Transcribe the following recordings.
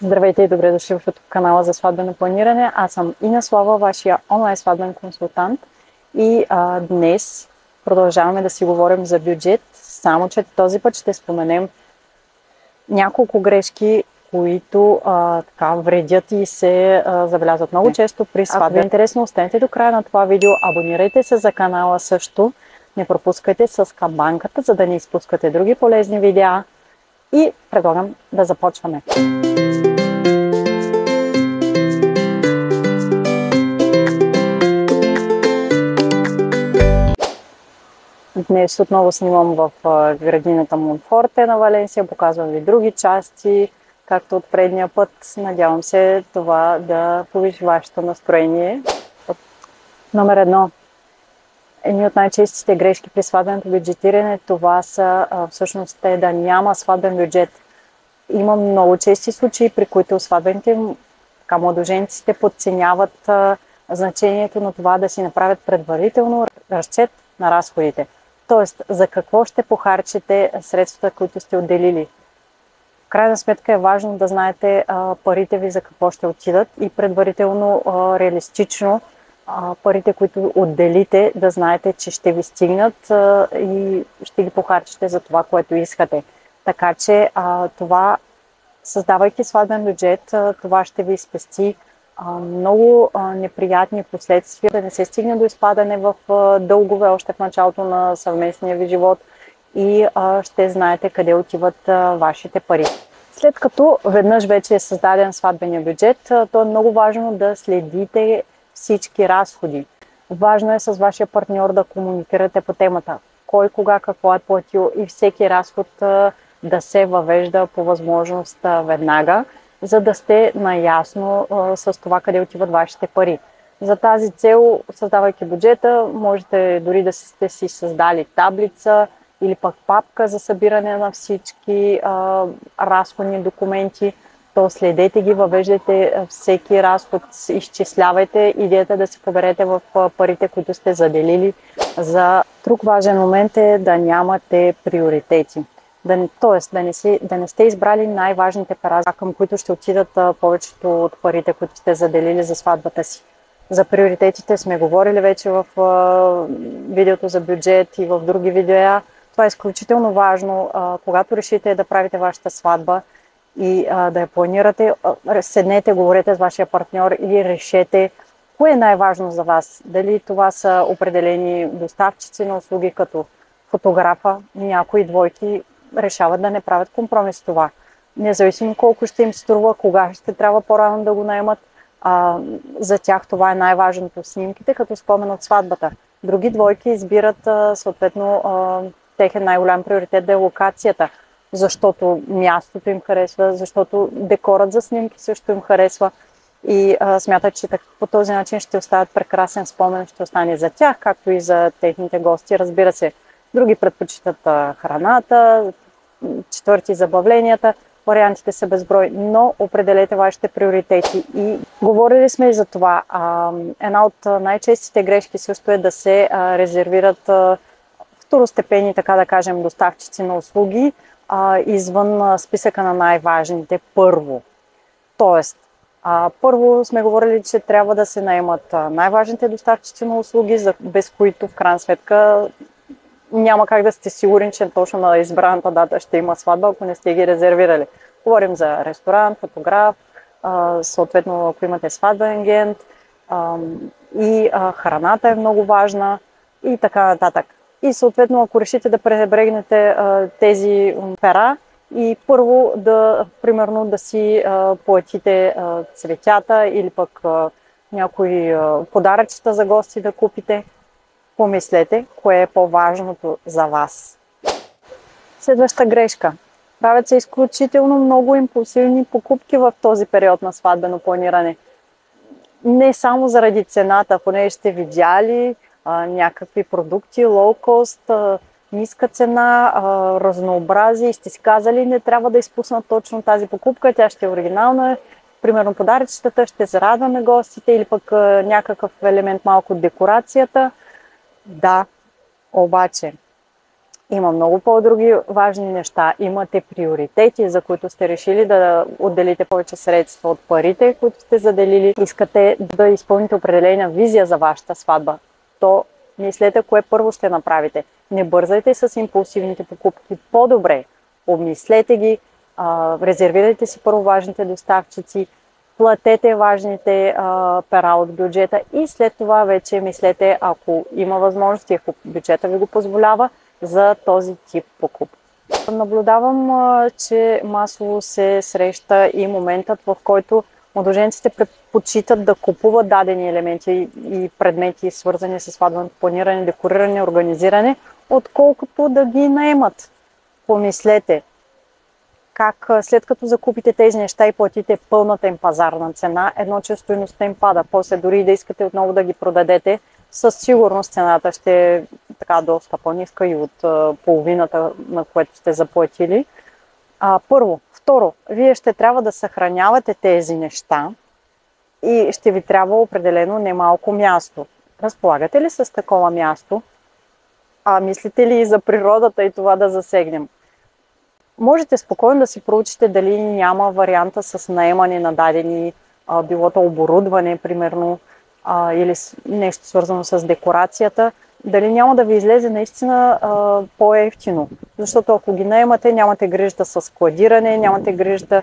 Здравейте и добре дошли в YouTube канала за сватбено планиране. Аз съм Ина Слава, вашия онлайн сватбен консултант. И днес продължаваме да си говорим за бюджет, само че този път ще споменем няколко грешки, които така вредят и се забелязват много често при сватба. Ако ви е интересно, останете до края на това видео, абонирайте се за канала също, не пропускайте с камбанката, за да не изпускате други полезни видеа и предлагам да започваме. Днес отново снимам в градината Монфорте на Валенсия, показвам ви други части, както от предния път. Надявам се това да повиши вашето настроение. Номер 1. Едни от най-честите грешки при сватбеното бюджетиране, това са всъщност да няма сватбен бюджет. Има много чести случаи, при които сватбените младоженците подценяват значението на това да си направят предварително разчет на разходите. Тоест, за какво ще похарчите средствата, които сте отделили. В крайна сметка е важно да знаете парите ви за какво ще отидат и предварително, реалистично, парите, които отделите, да знаете, че ще ви стигнат и ще ги похарчите за това, което искате. Така че това, създавайки сватбен бюджет, това ще ви спести много неприятни последствия, да не се стигне до изпадане в дългове още в началото на съвместния ви живот и ще знаете къде отиват вашите пари. След като веднъж вече е създаден сватбения бюджет, то е много важно да следите всички разходи. Важно е с вашия партньор да комуникирате по темата. Кой, кога, какво е платил и всеки разход да се въвежда по възможност веднага, за да сте наясно с това къде отиват вашите пари. За тази цел, създавайки бюджета, можете дори да сте си създали таблица или пък папка за събиране на всички разходни документи. То следете ги, въвеждайте всеки разход, изчислявайте, идеята да се поберете в парите, които сте заделили. За друг важен момент е да нямате приоритети. Тоест да не сте избрали най-важните пера, към които ще отидат повечето от парите, които сте заделили за сватбата си. За приоритетите сме говорили вече в видеото за бюджет и в други видеа. Това е изключително важно, когато решите да правите вашата сватба и да я планирате. Седнете, говорете с вашия партньор и решете кое е най-важно за вас. Дали това са определени доставчици на услуги като фотографа, някои двойки решават да не правят компромис с това. Независимо колко ще им струва, кога ще трябва по-рано да го наемат, за тях това е най-важното в снимките, като спомен от сватбата. Други двойки избират съответно техен най-голям приоритет да е локацията, защото мястото им харесва, защото декорът за снимки също им харесва и смятат, че по този начин ще оставят прекрасен спомен, ще остане за тях, както и за техните гости, разбира се. Други предпочитат храната, четвърти забавленията, вариантите са безброй, но определете вашите приоритети. И говорили сме и за това. Една от най-честите грешки също е да се резервират второстепенни, така да кажем, доставчици на услуги извън списъка на най-важните първо. Тоест, първо сме говорили, че трябва да се наемат най-важните доставчици на услуги, без които в крайна сметка няма как да сте сигурни, че точно на избраната дата ще има сватба, ако не сте ги резервирали. Говорим за ресторант, фотограф, съответно ако имате сватбен агент и храната е много важна и така нататък. И съответно ако решите да пренебрегнете тези пера и първо примерно да си платите цветята или пък някои подаръчета за гости да купите, помислете, кое е по-важното за вас. Следваща грешка. Правят се изключително много импулсивни покупки в този период на сватбено планиране. Не само заради цената, понеже сте видяли някакви продукти, лоу-кост, ниска цена, разнообразие и сте си казали, не трябва да изпуснат точно тази покупка, тя ще е оригинална. Примерно подаръчетата, ще зарадваме гостите или пък някакъв елемент малко от декорацията. Да, обаче Има много по-други важни неща. Имате приоритети, за които сте решили да отделите повече средства от парите, които сте заделили. Искате да изпълните определена визия за вашата сватба. То мислете кое първо ще направите. Не бързайте с импулсивните покупки. По-добре обмислете ги, резервирайте си първо важните доставчици, платете важните пера от бюджета и след това вече мислете, ако има възможности, ако бюджета ви го позволява, за този тип покупки. Наблюдавам, че масово се среща и моментът, в който младоженците предпочитат да купуват дадени елементи и предмети, свързани с сватбеното планиране, декориране, организиране, отколкото да ги наемат. Помислете, как след като закупите тези неща и платите пълната им пазарна цена, едно, че стойността им пада. После дори и да искате отново да ги продадете, със сигурност цената ще е така доста по-ниска и от половината, на което сте заплатили. Първо. Второ, вие ще трябва да съхранявате тези неща и ще ви трябва определено немалко място. Разполагате ли с такова място? Мислите ли и за природата и това да засегнем? Можете спокойно да си проучите дали няма варианта с наемане на дадени, билото оборудване, примерно, или нещо свързано с декорацията, дали няма да ви излезе наистина по-евтино. Защото ако ги наемате, нямате грижда с складиране, нямате грижда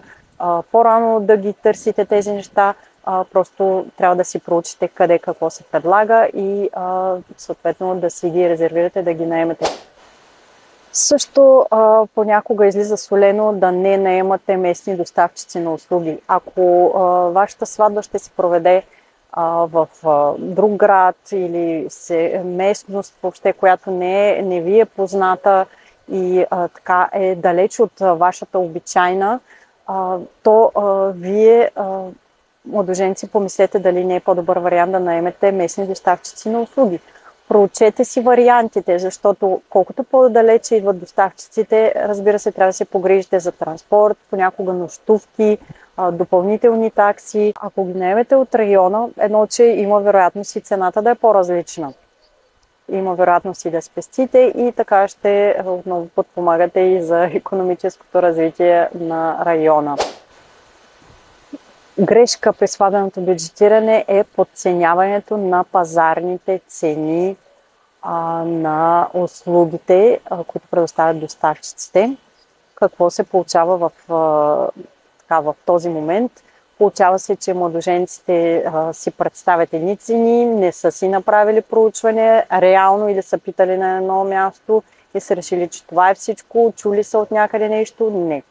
по-рано да ги търсите тези неща, просто трябва да си проучите къде какво се предлага и съответно да си ги резервирате, да ги наемете. Също понякога излиза солено да не наемате местни доставчици на услуги. Ако вашата сватба ще се проведе в друг град или местност, въобще, която не ви е позната и така е далеч от вашата обичайна, то вие, младоженци, помислете дали не е по-добър вариант да наемете местни доставчици на услуги. Проучете си вариантите, защото колкото по-далече идват доставчиците, разбира се, трябва да се погрижите за транспорт, понякога нощувки, допълнителни такси. Ако ги наемете от района, едно, че има вероятност и цената да е по-различна. Има вероятност и да спестите и така ще отново подпомагате и за икономическото развитие на района. Грешка при сватбеното бюджетиране е подценяването на пазарните цени на услугите, които предоставят доставчиците. Какво се получава в този момент? Получава се, че младоженците си представят едни цени, не са си направили проучване реално или са питали на едно място и са решили, че това е всичко, чули са от някъде нещо. Не.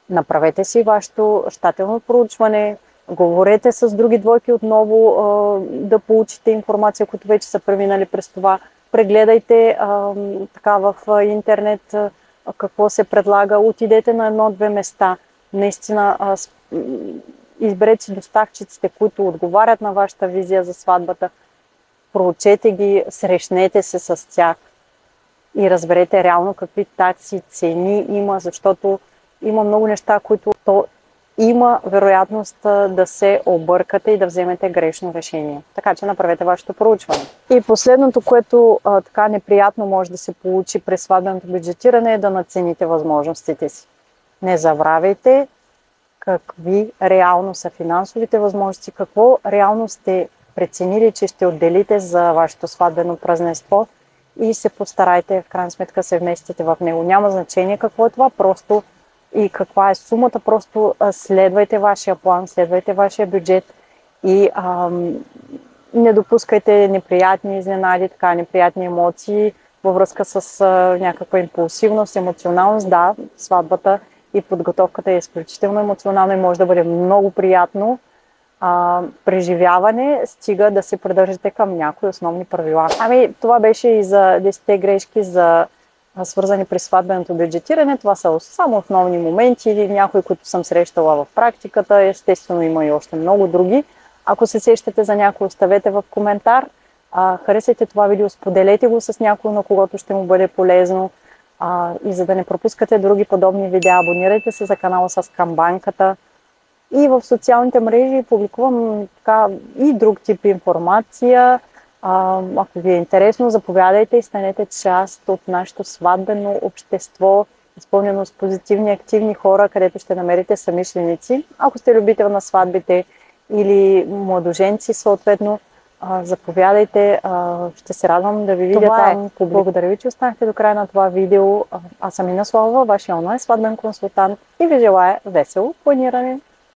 Направете си вашето щателно проучване, говорете с други двойки отново да получите информация, които вече са преминали през това. Прегледайте в интернет какво се предлага, отидете на едно-две места. Наистина изберете си доставчиците, които отговарят на вашата визия за сватбата. Проучете ги, срещнете се с тях и разберете реално какви такси, цени има, защото има много неща, които има вероятност да се объркате и да вземете грешно решение. Така че направете вашето проучване. И последното, което така неприятно може да се получи при сватбеното бюджетиране, е да надцените възможностите си. Не забравяйте какви реално са финансовите възможности, какво реално сте преценили, че ще отделите за вашето сватбено празненство и се постарайте в крайна сметка се вместите в него. Няма значение какво е това, просто и каква е сумата, просто следвайте вашия план, следвайте вашия бюджет и не допускайте неприятни изненади, неприятни емоции във връзка с някаква импулсивност, емоционалност. Да, сватбата и подготовката е изключително емоционална и може да бъде много приятно преживяване, стига да се придържате към някои основни правила. Това беше и за 10 грешки свързани при сватбеното бюджетиране. Това са само основни моменти, някои, които съм срещала в практиката. Естествено има и още много други. Ако се сещате за някой, оставете в коментар. Харесайте това видео, споделете го с някой, на когото ще му бъде полезно. И за да не пропускате други подобни видеа, абонирайте се за канала с камбанката. И в социалните мрежи публикувам и друг тип информация, Ако ви е интересно, заповядайте и станете част от нашето сватбено общество, изпълнено с позитивни, активни хора, където ще намерите съмишленици. Ако сте любител на сватбите или младоженци, съответно, заповядайте. Ще се радвам да ви видя там. Благодаря ви, че останахте до края на това видео. Аз съм Ина Славова, вашия онлайн сватбен консултант и ви желая весело планиране.